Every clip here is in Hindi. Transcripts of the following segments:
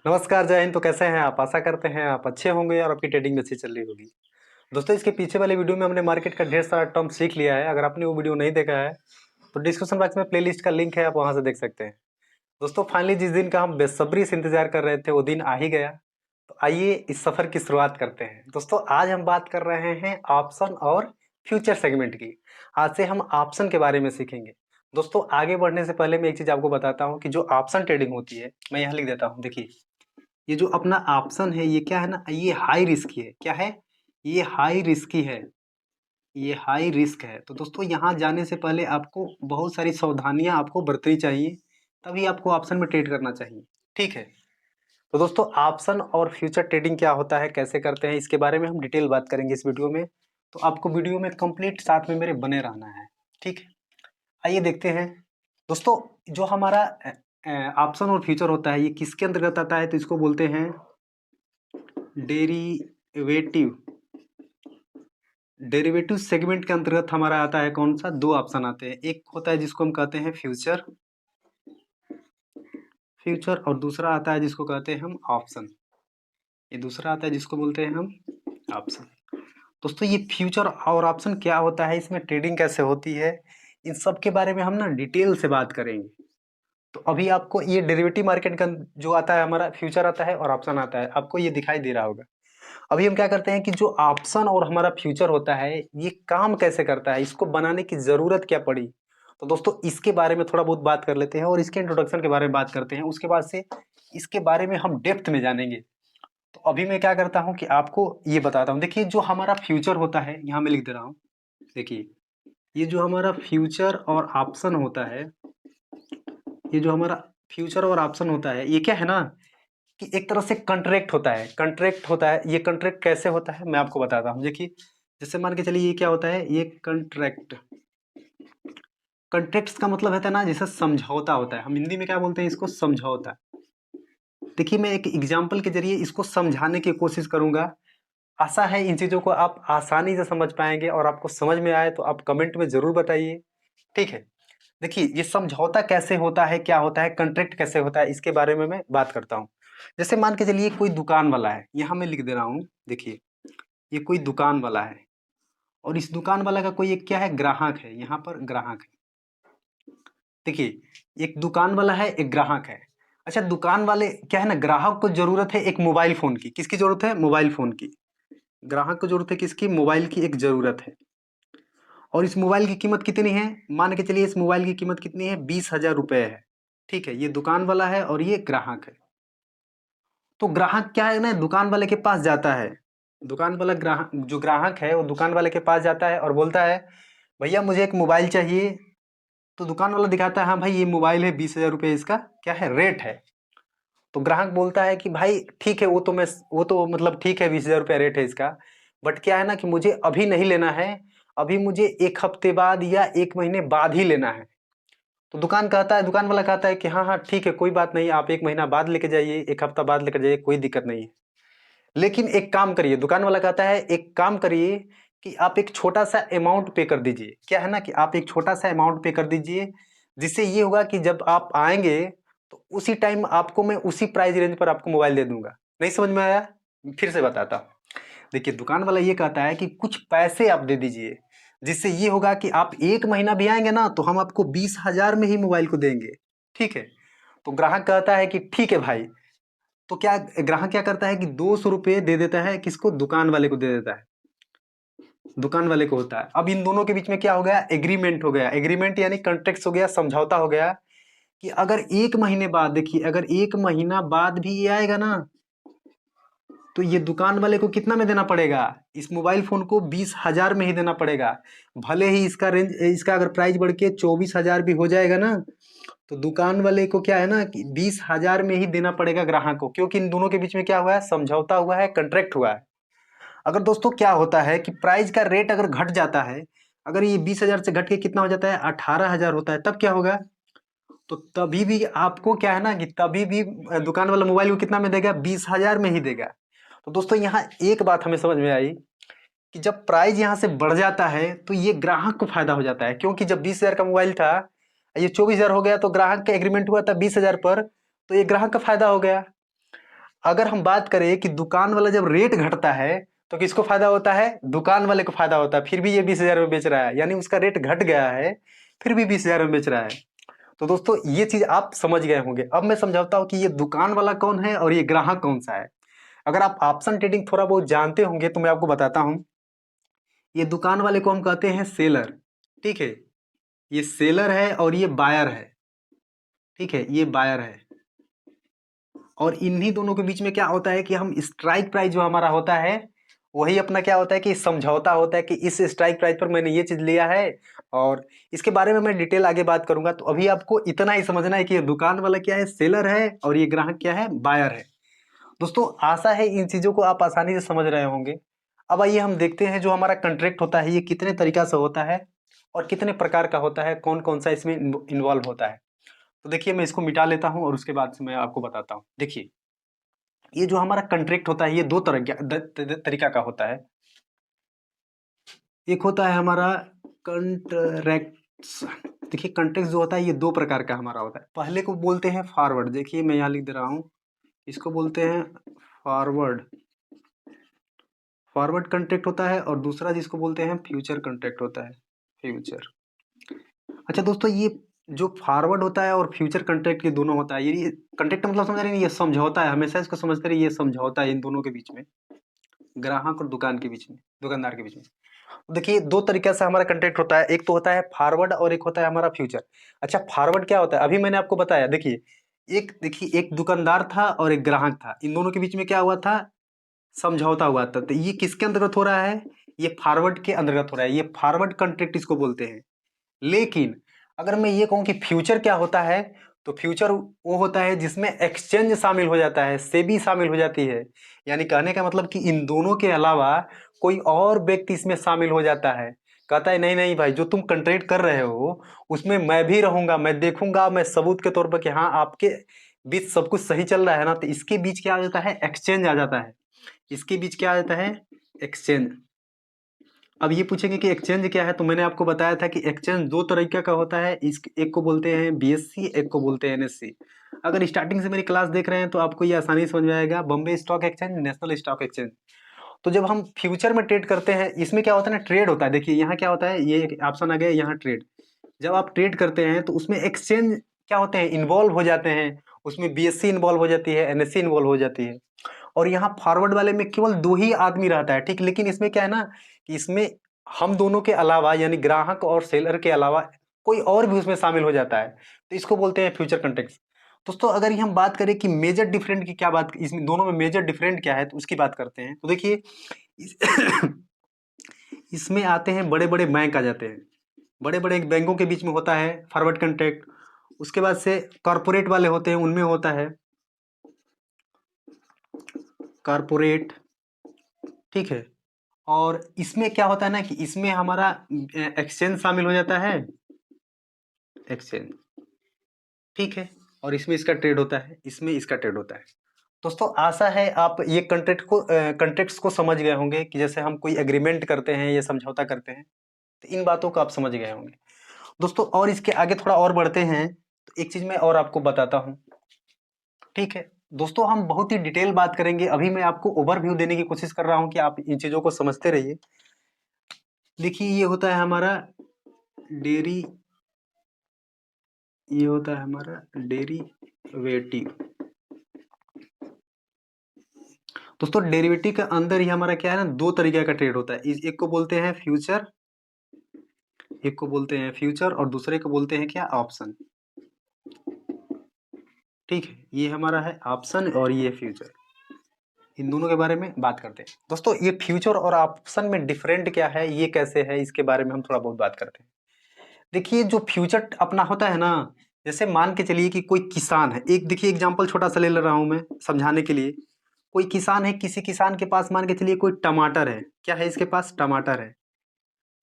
नमस्कार, जय हिंद। तो कैसे हैं आप? आशा करते हैं आप अच्छे होंगे और आपकी ट्रेडिंग भी अच्छी चल रही होगी। दोस्तों, इसके पीछे वाले वीडियो में हमने मार्केट का ढेर सारा टर्म सीख लिया है। अगर आपने वो वीडियो नहीं देखा है तो डिस्क्रिप्शन बॉक्स में प्लेलिस्ट का लिंक है, आप वहां से देख सकते हैं। दोस्तों, फाइनली जिस दिन का हम बेसब्री से इंतजार कर रहे थे वो दिन आ ही गया। तो आइए इस सफर की शुरुआत करते हैं। दोस्तों, आज हम बात कर रहे हैं ऑप्शन और फ्यूचर सेगमेंट की। आज से हम ऑप्शन के बारे में सीखेंगे। दोस्तों, आगे बढ़ने से पहले मैं एक चीज आपको बताता हूँ कि जो ऑप्शन ट्रेडिंग होती है, मैं यहाँ लिख देता हूँ। देखिए, ये जो अपना ऑप्शन है ये क्या है ना, ये हाई रिस्क है। क्या है? ये हाई रिस्की है। ये हाई रिस्क है। तो दोस्तों, यहाँ जाने से पहले आपको बहुत सारी सावधानियां आपको बरतनी चाहिए, तभी आपको ऑप्शन में ट्रेड करना चाहिए। ठीक है। तो दोस्तों, ऑप्शन और फ्यूचर ट्रेडिंग क्या होता है, कैसे करते हैं, इसके बारे में हम डिटेल बात करेंगे इस वीडियो में। तो आपको वीडियो में कंप्लीट साथ में मेरे बने रहना है। ठीक है। आइए देखते हैं। दोस्तों, जो हमारा ऑप्शन और फ्यूचर होता है ये किसके अंतर्गत आता है? तो इसको बोलते हैं डेरिवेटिव। डेरिवेटिव सेगमेंट के अंतर्गत हमारा आता है कौन सा? दो ऑप्शन आते हैं। एक होता है जिसको हम कहते हैं फ्यूचर फ्यूचर और दूसरा आता है जिसको कहते हैं हम ऑप्शन। ये दूसरा आता है जिसको बोलते हैं हम ऑप्शन। दोस्तों, ये फ्यूचर और ऑप्शन क्या होता है, इसमें ट्रेडिंग कैसे होती है, इन सब के बारे में हम ना डिटेल से बात करेंगे। तो अभी आपको ये डेरिवेटिव मार्केट का जो आता है, हमारा फ्यूचर आता है और ऑप्शन आता है, आपको ये दिखाई दे रहा होगा। अभी हम क्या करते हैं कि जो ऑप्शन और हमारा फ्यूचर होता है ये काम कैसे करता है, इसको बनाने की जरूरत क्या पड़ी। तो दोस्तों, इसके बारे में थोड़ा बहुत बात कर लेते हैं और इसके इंट्रोडक्शन के बारे में बात करते हैं। उसके बाद से इसके बारे में हम डेप्थ में जानेंगे। तो अभी मैं क्या करता हूं कि आपको ये बताता हूं। देखिए, जो हमारा फ्यूचर होता है, यहाँ मैं लिख दे रहा हूँ। देखिए, ये जो हमारा फ्यूचर और ऑप्शन होता है, ये जो हमारा फ्यूचर और ऑप्शन होता है, ये क्या है ना कि एक तरह से कॉन्ट्रैक्ट होता है। कॉन्ट्रैक्ट होता है। ये कॉन्ट्रैक्ट कैसे होता है मैं आपको बताता हूँ। देखिए, जैसे मान के चलिए ये क्या होता है, ये कॉन्ट्रैक्ट। कॉन्ट्रैक्ट्स का मतलब होता है ना, जैसे समझौता होता है। हम हिंदी में क्या बोलते हैं इसको? समझौता। देखिए, मैं एक एग्जाम्पल के जरिए इसको समझाने की कोशिश करूंगा। आशा है इन चीजों को आप आसानी से समझ पाएंगे, और आपको समझ में आए तो आप कमेंट में जरूर बताइए। ठीक है। देखिए, ये समझौता कैसे होता है, क्या होता है, कॉन्ट्रैक्ट कैसे होता है, इसके बारे में मैं बात करता हूँ। जैसे मान के चलिए कोई दुकान वाला है, यहाँ मैं लिख दे रहा हूँ। देखिए, ये कोई दुकान वाला है और इस दुकान वाला का कोई एक क्या है, ग्राहक है। यहाँ पर ग्राहक है। देखिए, एक दुकान वाला है, एक ग्राहक है। अच्छा, दुकान वाले क्या है ना, ग्राहक को जरूरत है एक मोबाइल फोन की। किसकी जरूरत है? मोबाइल फोन की। ग्राहक को जरूरत है किसकी? मोबाइल की एक जरूरत है। और इस मोबाइल की कीमत कितनी है? मान के चलिए इस मोबाइल की कीमत कितनी है? 20,000 रुपए है। ठीक है। ये दुकान वाला है और ये ग्राहक है। तो ग्राहक क्या है ना, दुकान वाले के पास जाता है। दुकान वाला ग्राहक, जो ग्राहक है वो दुकान वाले के पास जाता है और बोलता है, भैया मुझे एक मोबाइल चाहिए। तो दुकान वाला दिखाता है, हाँ भाई ये मोबाइल है, 20,000 रुपये इसका क्या है, रेट है। तो ग्राहक बोलता है कि भाई ठीक है, वो तो मतलब ठीक है, 20,000 रुपया रेट है इसका। बट क्या है ना कि मुझे अभी नहीं लेना है, अभी मुझे एक हफ्ते बाद या एक महीने बाद ही लेना है। तो दुकान वाला कहता है कि हाँ हाँ ठीक है, कोई बात नहीं, आप एक महीना बाद लेके जाइए, एक हफ्ता बाद लेकर जाइए, कोई दिक्कत नहीं है। लेकिन एक काम करिए, दुकान वाला कहता है एक काम करिए कि आप एक छोटा सा अमाउंट पे कर दीजिए। क्या है ना कि आप एक छोटा सा अमाउंट पे कर दीजिए, जिससे ये होगा कि जब आप आएंगे तो उसी टाइम आपको मैं उसी प्राइस रेंज पर आपको मोबाइल दे दूंगा। नहीं समझ में आया? फिर से बताता हूँ। देखिए, दुकान वाला ये कहता है कि कुछ पैसे आप दे दीजिए, जिससे ये होगा कि आप एक महीना भी आएंगे ना तो हम आपको 20,000 में ही मोबाइल को देंगे। ठीक है। तो ग्राहक कहता है कि ठीक है भाई। तो क्या ग्राहक क्या करता है कि 200 रुपये दे देता है, किसको? दुकान वाले को दे देता है। दुकान वाले को होता है। अब इन दोनों के बीच में क्या हो गया? एग्रीमेंट हो गया। एग्रीमेंट यानी कॉन्ट्रैक्ट हो गया, समझौता हो गया कि अगर एक महीने बाद, देखिए अगर एक महीना बाद भी ये आएगा ना, तो ये दुकान वाले को कितना में देना पड़ेगा? इस मोबाइल फोन को 20,000 में ही देना पड़ेगा। भले ही इसका रेंज, इसका अगर प्राइस बढ़ के 24,000 भी हो जाएगा ना, तो दुकान वाले को क्या है ना कि 20,000 में ही देना पड़ेगा ग्राहक को, क्योंकि इन दोनों के बीच में क्या हुआ है? समझौता हुआ है, कॉन्ट्रैक्ट हुआ है। अगर दोस्तों क्या होता है कि प्राइस का रेट अगर घट जाता है, अगर ये 20,000 से घट के कितना हो जाता है? 18,000 होता है, तब क्या होगा? तो तभी भी आपको क्या है ना कि तभी भी दुकान वाला मोबाइल को कितना में देगा? 20,000 में ही देगा। तो दोस्तों, यहाँ एक बात हमें समझ में आई कि जब प्राइस यहाँ से बढ़ जाता है तो ये ग्राहक को फायदा हो जाता है, क्योंकि जब 20,000 का मोबाइल था, ये 24,000 हो गया, तो ग्राहक का एग्रीमेंट हुआ था 20,000 पर, तो ये ग्राहक का फायदा हो गया। अगर हम बात करें कि दुकान वाला जब रेट घटता है तो किसको फायदा होता है? दुकान वाले को फायदा होता है, फिर भी ये 20,000 में बेच रहा है, यानी उसका रेट घट गया है फिर भी 20,000 में बेच रहा है। तो दोस्तों ये चीज आप समझ गए होंगे। अब मैं समझाता हूं कि ये दुकान वाला कौन है और ये ग्राहक कौन सा है। अगर आप ऑप्शन ट्रेडिंग थोड़ा बहुत जानते होंगे तो मैं आपको बताता हूं। ये दुकान वाले को हम कहते हैं सेलर, ठीक है, ये सेलर है और ये बायर है, ठीक है, ये बायर है। और इन्हीं दोनों के बीच में क्या होता है कि हम स्ट्राइक प्राइस जो हमारा होता है वही अपना क्या होता है कि समझौता होता है कि इस स्ट्राइक प्राइस पर मैंने ये चीज लिया है। और इसके बारे में मैं डिटेल आगे बात करूंगा। तो अभी आपको इतना ही समझना है कि ये दुकान वाला क्या है, सेलर है, और ये ग्राहक क्या है, बायर है। दोस्तों आशा है इन चीजों को आप आसानी से समझ रहे होंगे। अब आइए हम देखते हैं जो हमारा कंट्रैक्ट होता है ये कितने तरीका से होता है और कितने प्रकार का होता है, कौन कौन सा इसमें इन्वॉल्व होता है। तो देखिए मैं इसको मिटा लेता हूं और उसके बाद से मैं आपको बताता हूं। देखिए ये जो हमारा कंट्रैक्ट होता है ये दो तरीका का होता है। एक होता है हमारा कंट्रैक्ट्स। देखिए कंट्रैक्ट जो होता है ये दो प्रकार का हमारा होता है। पहले को बोलते हैं फॉरवर्ड, देखिए मैं यहाँ लिख दे रहा हूँ, इसको बोलते हैं फॉरवर्ड, फॉरवर्ड कंट्रैक्ट होता है। और दूसरा जिसको बोलते हैं फ्यूचर कंट्रैक्ट होता है, फ्यूचर। अच्छा दोस्तों ये जो फॉरवर्ड होता है और फ्यूचर कंट्रैक्ट ये दोनों होता है, ये कंट्रैक्ट मतलब समझ रहे हैं, ये समझौता है, हमेशा इसको समझते रहिए, ये समझौता है इन दोनों के बीच में, ग्राहक और दुकान के बीच में, दुकानदार के बीच में। देखिए दो तरीके से हमारा कंट्रैक्ट होता है, एक तो होता है फॉरवर्ड और एक होता है हमारा फ्यूचर। अच्छा फॉरवर्ड क्या होता है अभी मैंने आपको बताया। देखिए एक दुकानदार था और एक ग्राहक था, इन दोनों के बीच में क्या हुआ था, समझौता हुआ था। तो ये किसके अंतर्गत हो रहा है, ये फॉरवर्ड के अंतर्गत हो रहा है, ये फॉरवर्ड कंट्रैक्ट इसको बोलते हैं। लेकिन अगर मैं ये कहूं कि फ्यूचर क्या होता है, तो फ्यूचर वो होता है जिसमें एक्सचेंज शामिल हो जाता है, सेबी शामिल हो जाती है। यानी कहने का मतलब कि इन दोनों के अलावा कोई और व्यक्ति इसमें शामिल हो जाता है, कहता है नहीं नहीं भाई जो तुम कंट्रैक्ट कर रहे हो उसमें मैं भी रहूंगा, मैं देखूंगा, मैं सबूत के तौर पर कि हाँ आपके बीच सब कुछ सही चल रहा है ना। तो इसके बीच क्या आ जाता है, एक्सचेंज आ जाता है, इसके बीच क्या आ जाता है, एक्सचेंज। अब ये पूछेंगे कि एक्सचेंज क्या है, तो मैंने आपको बताया था कि एक्सचेंज दो तरीके का होता है, इस एक को बोलते हैं बीएससी, एक को बोलते हैं एनएससी। अगर स्टार्टिंग से मेरी क्लास देख रहे हैं तो आपको ये आसानी से समझ में आएगा, Bombay stock exchange, national stock exchange. तो जब हम फ्यूचर में ट्रेड करते हैं इसमें क्या होता है ना, ट्रेड होता है। देखिए यहाँ क्या होता है, ये एक ऑप्शन आ गया यहाँ ट्रेड। जब आप ट्रेड करते हैं तो उसमें एक्सचेंज क्या होते हैं, इन्वॉल्व हो जाते हैं, उसमें बीएससी इन्वॉल्व हो जाती है, एनएससी इन्वॉल्व हो जाती है। और यहाँ फॉरवर्ड वाले में केवल दो ही आदमी रहता है, ठीक। लेकिन इसमें क्या है ना कि इसमें हम दोनों के अलावा यानी ग्राहक और सेलर के अलावा कोई और भी उसमें शामिल हो जाता है, तो इसको बोलते हैं फ्यूचर कॉन्ट्रैक्ट्स। दोस्तों अगर ये हम बात करें कि मेजर डिफरेंट की क्या बात, इसमें दोनों में मेजर डिफरेंट क्या है तो उसकी बात करते हैं। तो देखिए इस, इसमें आते हैं बड़े बड़े बैंक आ जाते हैं, बड़े बड़े बैंकों के बीच में होता है फॉरवर्ड कॉन्ट्रैक्ट। उसके बाद से कॉरपोरेट वाले होते हैं, उनमें होता है कॉरपोरेट, ठीक है। और इसमें क्या होता है ना कि इसमें हमारा एक्सचेंज शामिल हो जाता है, एक्सचेंज, ठीक है। और इसमें इसका ट्रेड होता है, इसमें इसका ट्रेड होता है। दोस्तों आशा है आप ये कंट्रैक्ट्स को समझ गए होंगे कि जैसे हम कोई एग्रीमेंट करते हैं या समझौता करते हैं, तो इन बातों को आप समझ गए होंगे। दोस्तों और इसके आगे थोड़ा और बढ़ते हैं तो एक चीज मैं और आपको बताता हूँ, ठीक है। दोस्तों हम बहुत ही डिटेल बात करेंगे, अभी मैं आपको ओवरव्यू देने की कोशिश कर रहा हूँ कि आप इन चीजों को समझते रहिए। देखिए ये होता है हमारा डेरी, ये होता है हमारा डेरिवेटिव। दोस्तों डेरिवेटिव के अंदर ही हमारा क्या है ना, दो तरीके का ट्रेड होता है, एक को बोलते हैं फ्यूचर, एक को बोलते हैं फ्यूचर और दूसरे को बोलते हैं क्या, ऑप्शन, ठीक है। ये हमारा है ऑप्शन और ये फ्यूचर, इन दोनों के बारे में बात करते हैं। दोस्तों ये फ्यूचर और ऑप्शन में डिफरेंट क्या है, ये कैसे है, इसके बारे में हम थोड़ा बहुत बात करते हैं। देखिए जो फ्यूचर अपना होता है ना, जैसे मान के चलिए कि कोई किसान है, एक देखिए एग्जांपल छोटा सा ले रहा हूं मैं समझाने के लिए। कोई किसान है, किसी किसान के पास मान के चलिए कोई टमाटर है, क्या है इसके पास, टमाटर है।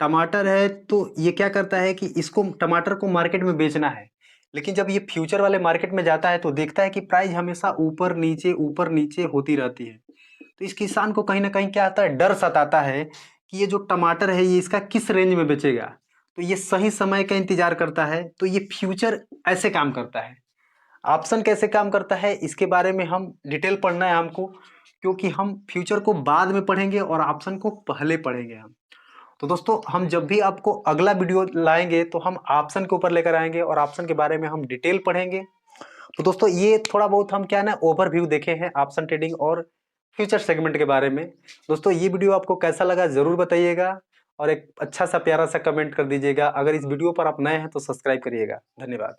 टमाटर है तो ये क्या करता है कि इसको टमाटर को मार्केट में बेचना है। लेकिन जब ये फ्यूचर वाले मार्केट में जाता है तो देखता है कि प्राइस हमेशा ऊपर नीचे होती रहती है। तो इस किसान को कहीं ना कहीं क्या आता है, डर सताता है कि ये जो टमाटर है ये इसका किस रेंज में बेचेगा। तो ये सही समय का इंतजार करता है, तो ये फ्यूचर ऐसे काम करता है। ऑप्शन कैसे काम करता है इसके बारे में हम डिटेल पढ़ना है हमको, क्योंकि हम फ्यूचर को बाद में पढ़ेंगे और ऑप्शन को पहले पढ़ेंगे हम। तो दोस्तों हम जब भी आपको अगला वीडियो लाएंगे तो हम ऑप्शन के ऊपर लेकर आएंगे और ऑप्शन के बारे में हम डिटेल पढ़ेंगे। तो दोस्तों ये थोड़ा बहुत हम क्या ना ओवरव्यू देखे हैं ऑप्शन ट्रेडिंग और फ्यूचर सेगमेंट के बारे में। दोस्तों ये वीडियो आपको कैसा लगा जरूर बताइएगा और एक अच्छा सा प्यारा सा कमेंट कर दीजिएगा। अगर इस वीडियो पर आप नए हैं तो सब्सक्राइब करिएगा। धन्यवाद।